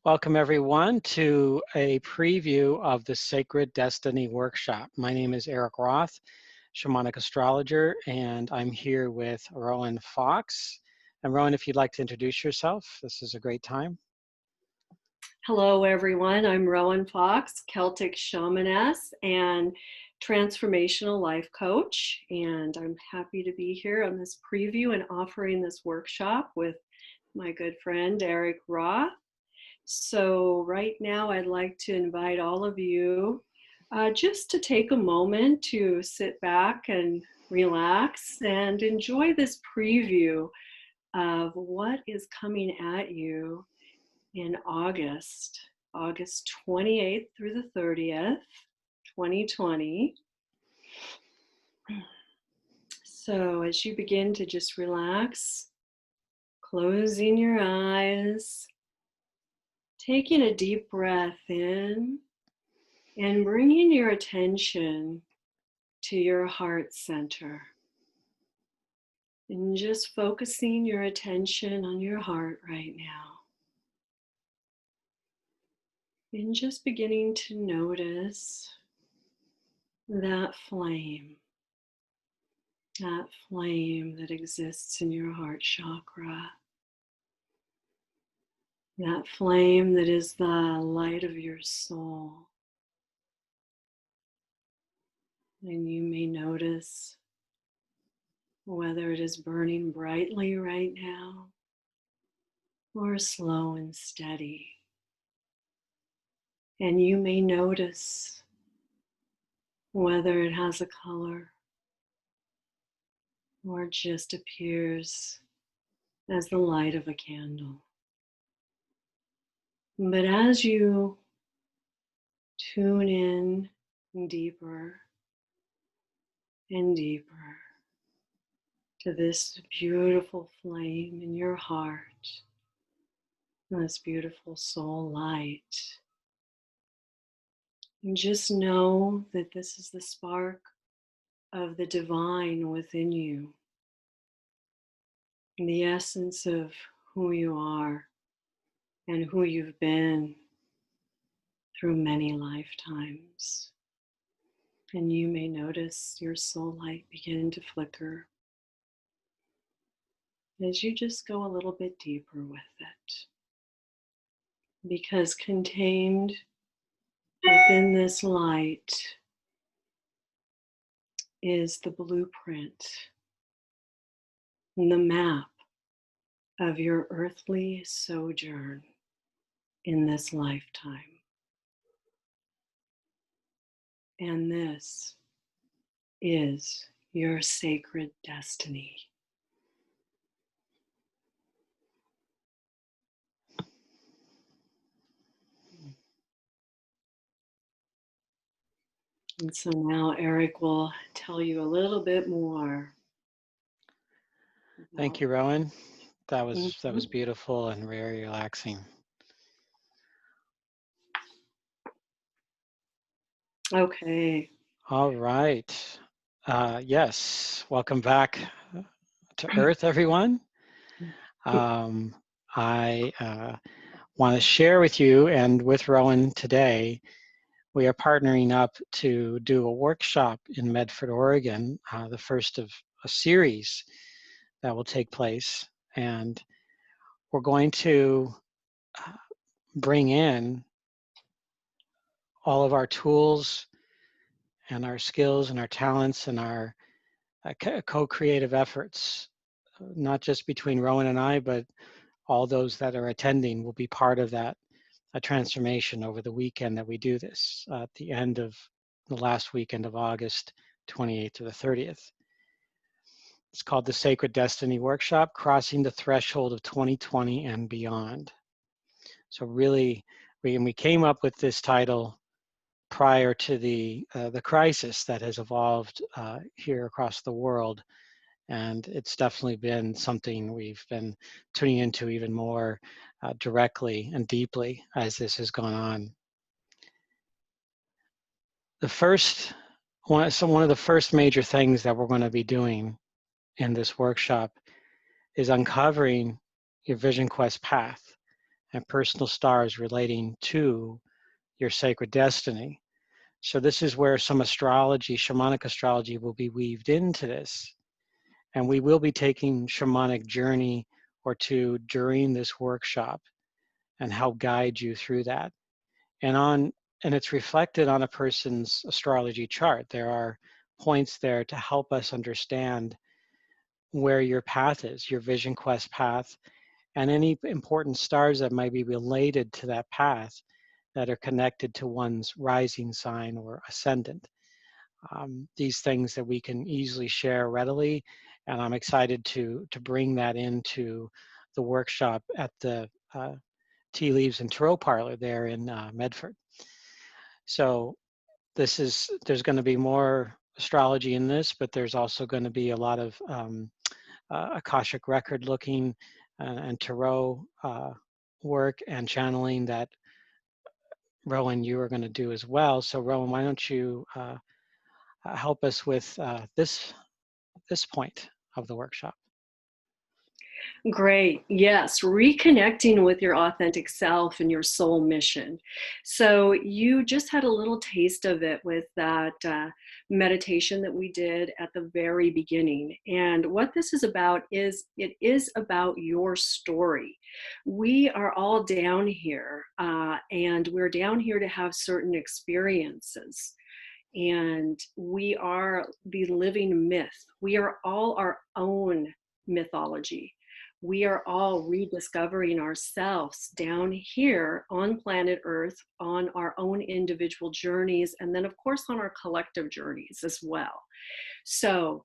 Welcome everyone to a preview of the Sacred Destiny Workshop. My name is Erik Roth, Shamanic Astrologer, and I'm here with Rowan Foxx. And Rowan, if you'd like to introduce yourself, this is a great time. Hello everyone, I'm Rowan Foxx, Celtic shamaness and transformational life coach, and I'm happy to be here on this preview and offering this workshop with my good friend Erik Roth. So right now I'd like to invite all of you just to take a moment to sit back and relax and enjoy this preview of what is coming at you in August 28th through the 30th, 2020. So as you begin to just relax, closing your eyes, taking a deep breath in, and bringing your attention to your heart center. And just focusing your attention on your heart right now. And just beginning to notice that flame that exists in your heart chakra. That flame that is the light of your soul. And you may notice whether it is burning brightly right now or slow and steady. And you may notice whether it has a color or just appears as the light of a candle. But as you tune in deeper and deeper to this beautiful flame in your heart, this beautiful soul light, and just know that this is the spark of the divine within you, the essence of who you are and who you've been through many lifetimes. And you may notice your soul light begin to flicker as you just go a little bit deeper with it. Because contained within this light is the blueprint, the map of your earthly sojourn in this lifetime. And this is your sacred destiny. And so now Erik will tell you a little bit more. Thank you, Rowan. That was beautiful and very relaxing. Okay. All right. Yes, welcome back to Earth, everyone. I want to share with you and with Rowan today, we are partnering up to do a workshop in Medford, Oregon, the first of a series that will take place. And we're going to bring in all of our tools and our skills and our talents and our co-creative efforts, not just between Rowan and I, but all those that are attending will be part of that transformation over the weekend that we do this at the end of the last weekend of August 28th to the 30th. It's called the Sacred Destiny Workshop, Crossing the Threshold of 2020 and Beyond. So really, we came up with this title prior to the crisis that has evolved here across the world. And it's definitely been something we've been tuning into even more directly and deeply as this has gone on. One of the first major things that we're going to be doing in this workshop is uncovering your Vision Quest path and personal stars relating to your sacred destiny. So this is where some astrology, shamanic astrology, will be weaved into this. And we will be taking shamanic journey or two during this workshop and help guide you through that. And it's reflected on a person's astrology chart. There are points there to help us understand where your path is, your vision quest path, and any important stars that might be related to that path that are connected to one's rising sign or ascendant. These things that we can easily share readily, and I'm excited to bring that into the workshop at the Tea Leaves and Tarot Parlour there in Medford. So there's going to be more astrology in this, but there's also going to be a lot of Akashic record looking and tarot work and channeling that Rowan, you are going to do as well. So Rowan, why don't you help us with this point of the workshop? Great. Yes. Reconnecting with your authentic self and your soul mission. So you just had a little taste of it with that meditation that we did at the very beginning. And what this is about is it is about your story. We are all down here and we're down here to have certain experiences. And we are the living myth. We are all our own mythology. We are all rediscovering ourselves down here on planet Earth on our own individual journeys, and then, of course, on our collective journeys as well. So,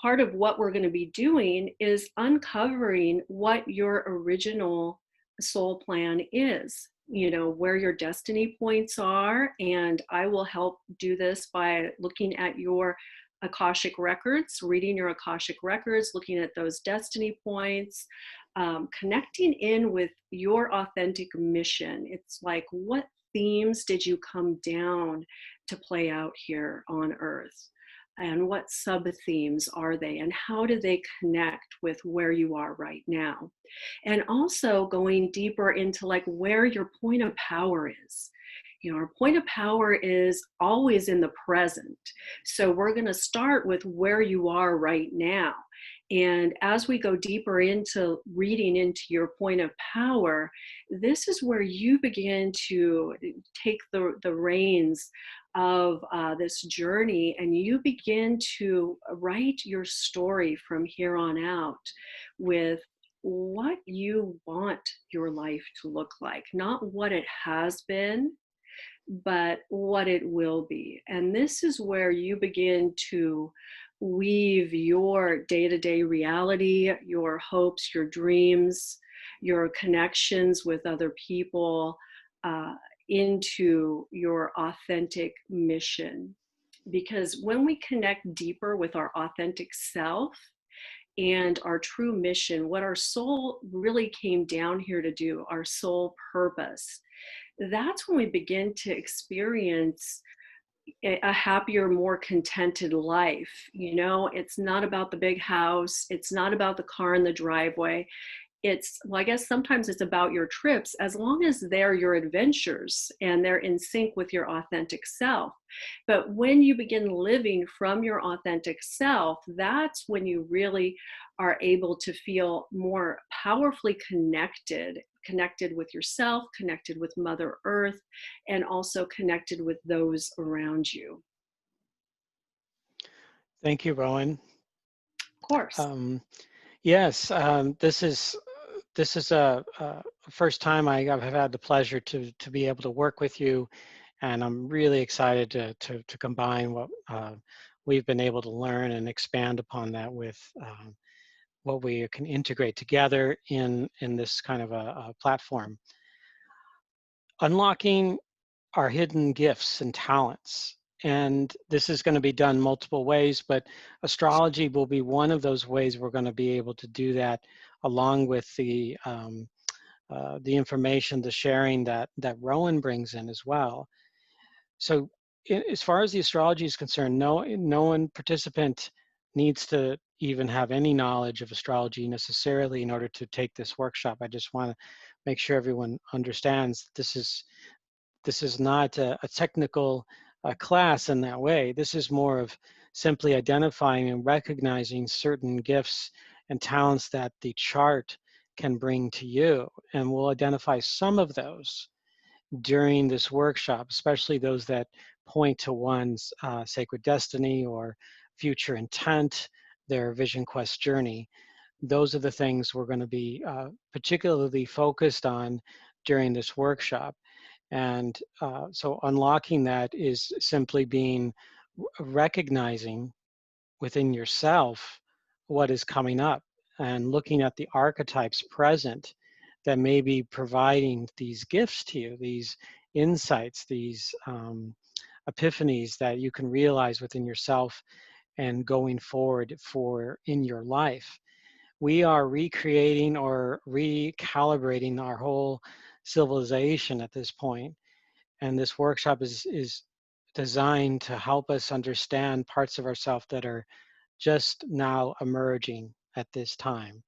part of what we're going to be doing is uncovering what your original soul plan is, you know, where your destiny points are. And I will help do this by looking at your Akashic records, reading your Akashic records, looking at those destiny points, connecting in with your authentic mission. It's like, what themes did you come down to play out here on Earth? And what sub-themes are they? And how do they connect with where you are right now? And also going deeper into like where your point of power is. You know, our point of power is always in the present. So we're going to start with where you are right now. And as we go deeper into reading into your point of power, this is where you begin to take the reins of this journey, and you begin to write your story from here on out with what you want your life to look like, not what it has been, but what it will be. And this is where you begin to weave your day-to-day reality, your hopes, your dreams, your connections with other people into your authentic mission. Because when we connect deeper with our authentic self and our true mission, what our soul really came down here to do, our soul purpose, that's when we begin to experience a happier, more contented life. You know, it's not about the big house. It's not about the car in the driveway. It's, well, I guess sometimes it's about your trips, as long as they're your adventures and they're in sync with your authentic self. But when you begin living from your authentic self, that's when you really are able to feel more powerfully connected with yourself, connected with Mother Earth, and also connected with those around you. Thank you, Rowan. Of course. Yes, this is a first time I've had the pleasure to be able to work with you, and I'm really excited to combine what we've been able to learn and expand upon that with what we can integrate together in this kind of a platform. Unlocking our hidden gifts and talents. And this is going to be done multiple ways, but astrology will be one of those ways we're going to be able to do that, along with the information, the sharing that Rowan brings in as well. So as far as the astrology is concerned, no one participant needs to even have any knowledge of astrology necessarily in order to take this workshop. I just want to make sure everyone understands this is not a technical class in that way. This is more of simply identifying and recognizing certain gifts and talents that the chart can bring to you. And we'll identify some of those during this workshop, especially those that point to one's sacred destiny or future intent, their vision quest journey. Those are the things we're going to be particularly focused on during this workshop. And so unlocking that is simply being recognizing within yourself what is coming up and looking at the archetypes present that may be providing these gifts to you, these insights, these epiphanies that you can realize within yourself and going forward for in your life. We are recreating or recalibrating our whole civilization at this point, and this workshop is designed to help us understand parts of ourselves that are just now emerging at this time,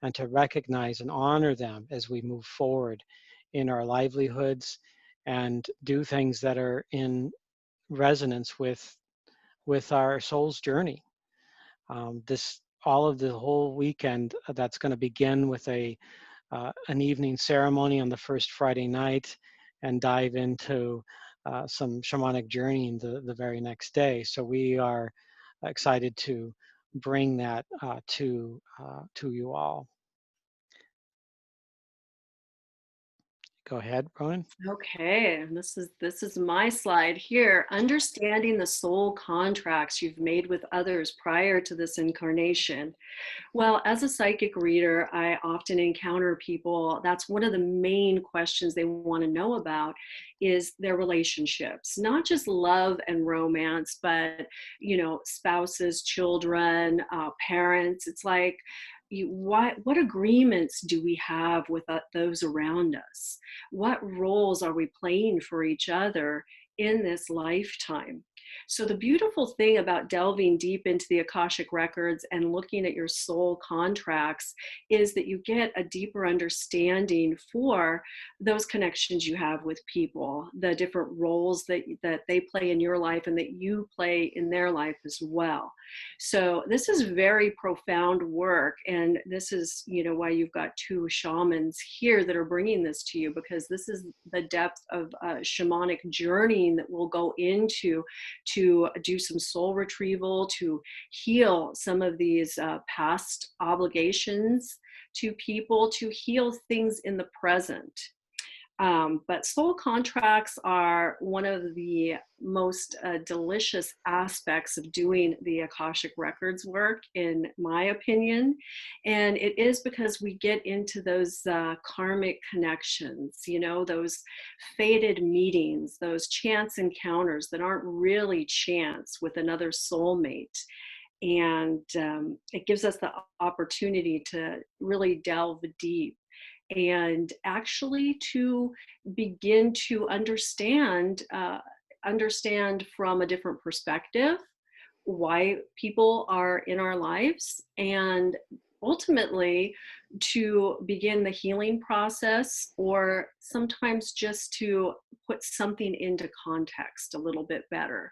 and to recognize and honor them as we move forward in our livelihoods and do things that are in resonance with our soul's journey. This all of the whole weekend that's going to begin with an evening ceremony on the first Friday night and dive into some shamanic journeying the very next day. So we are excited to bring that to you all. Go ahead, Rowan. Okay, and this is my slide here. Understanding the soul contracts you've made with others prior to this incarnation. Well, as a psychic reader, I often encounter people. That's one of the main questions they want to know about is their relationships, not just love and romance, but spouses, children, parents. It's like, what agreements do we have with those around us? What roles are we playing for each other in this lifetime? So the beautiful thing about delving deep into the Akashic records and looking at your soul contracts is that you get a deeper understanding for those connections you have with people, the different roles that they play in your life and that you play in their life as well. So this is very profound work, and this is why you've got two shamans here that are bringing this to you, because this is the depth of shamanic journeying that we'll go into to do some soul retrieval, to heal some of these past obligations to people, to heal things in the present. But soul contracts are one of the most delicious aspects of doing the Akashic Records work, in my opinion. And it is because we get into those karmic connections, those fated meetings, those chance encounters that aren't really chance with another soulmate. And it gives us the opportunity to really delve deep and actually to begin to understand from a different perspective why people are in our lives, and ultimately to begin the healing process, or sometimes just to put something into context a little bit better.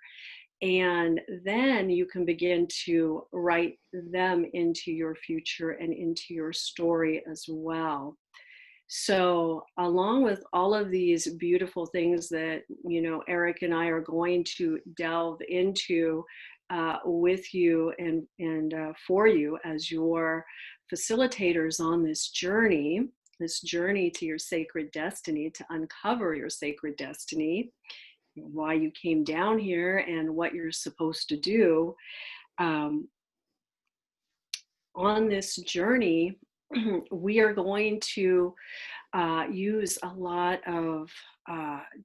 And then you can begin to write them into your future and into your story as well. So, along with all of these beautiful things that, Erik and I are going to delve into with you and for you as your facilitators on this journey to your sacred destiny, to uncover your sacred destiny, why you came down here and what you're supposed to do. On this journey, we are going to use a lot of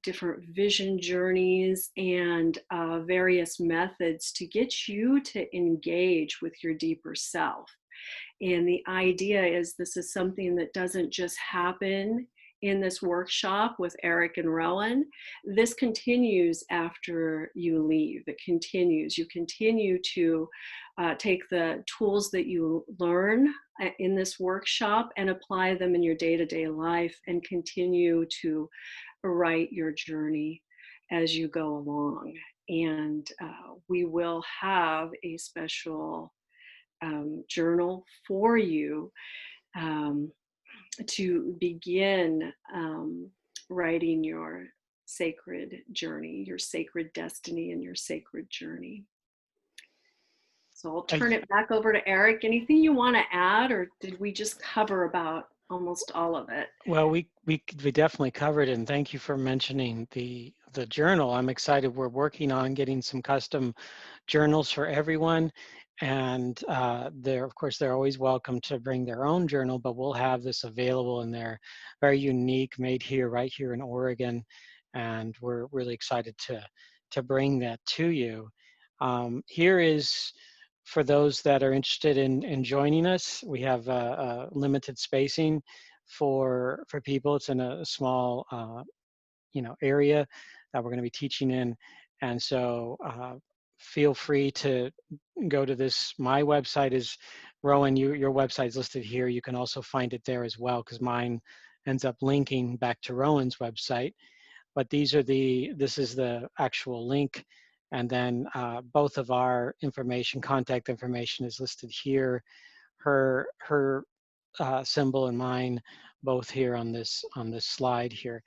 different vision journeys and various methods to get you to engage with your deeper self. And the idea is this is something that doesn't just happen in this workshop with Erik and Rowan, this continues after you leave. It continues. You continue to take the tools that you learn in this workshop and apply them in your day-to-day life, and continue to write your journey as you go along. And we will have a special journal for you to begin writing your sacred journey, your sacred destiny, and your sacred journey. So I'll turn it back over to Erik. Anything you want to add, or did we just cover about almost all of it? Well, we definitely covered it, and thank you for mentioning the journal. I'm excited. We're working on getting some custom journals for everyone, and of course, they're always welcome to bring their own journal, but we'll have this available, and they're very unique, made here, right here in Oregon, and we're really excited to bring that to you. Here is, for those that are interested in joining us, we have a limited spacing for people. It's in a small area that we're going to be teaching in, and so feel free to go to this. My website is Rowan. Your website is listed here. You can also find it there as well, because mine ends up linking back to Rowan's website. But this is the actual link, and then both of our contact information is listed here. Her symbol and mine both here on this slide here.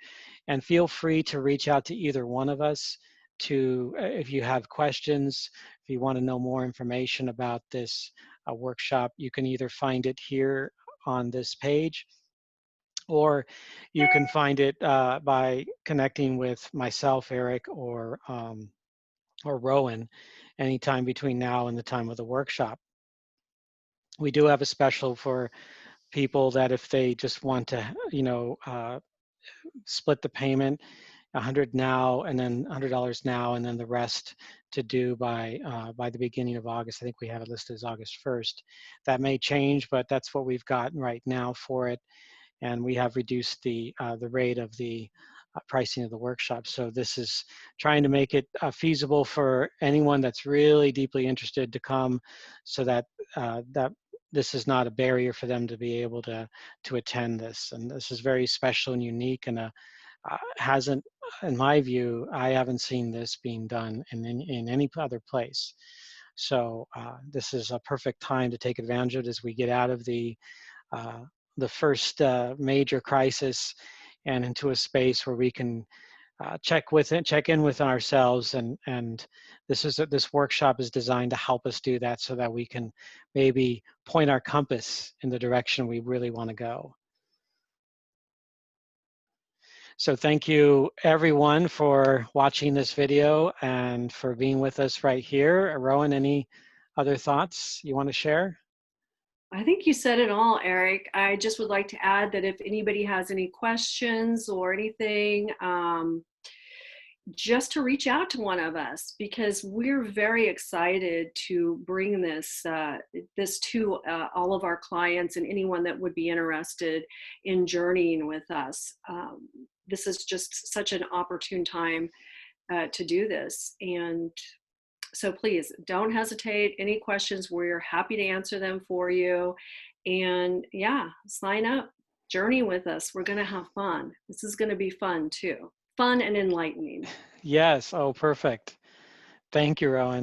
And feel free to reach out to either one of us if you have questions, if you want to know more information about this workshop. You can either find it here on this page, or you can find it by connecting with myself, Erik, or Rowan anytime between now and the time of the workshop. We do have a special for people that if they just want to, split the payment, $100 now, and then $100 now, and then the rest to do by the beginning of August. I think we have it listed as August 1st. That may change, but that's what we've got right now for it. And we have reduced the rate of the pricing of the workshop. So this is trying to make it feasible for anyone that's really deeply interested to come, so that this is not a barrier for them to be able to attend this. And this is very special and unique, and hasn't, in my view, I haven't seen this being done in any other place. So this is a perfect time to take advantage of it as we get out of the first major crisis and into a space where we can check in with ourselves, and this workshop is designed to help us do that, so that we can maybe point our compass in the direction we really want to go. So thank you everyone for watching this video and for being with us right here. Rowan, any other thoughts you want to share? I think you said it all, Erik. I just would like to add that if anybody has any questions or anything, just to reach out to one of us, because we're very excited to bring this to all of our clients and anyone that would be interested in journeying with us. This is just such an opportune time to do this. And so please don't hesitate. Any questions, we're happy to answer them for you. And yeah, sign up, journey with us. We're going to have fun. This is going to be fun too. Fun and enlightening. Yes. Oh, perfect. Thank you, Rowan.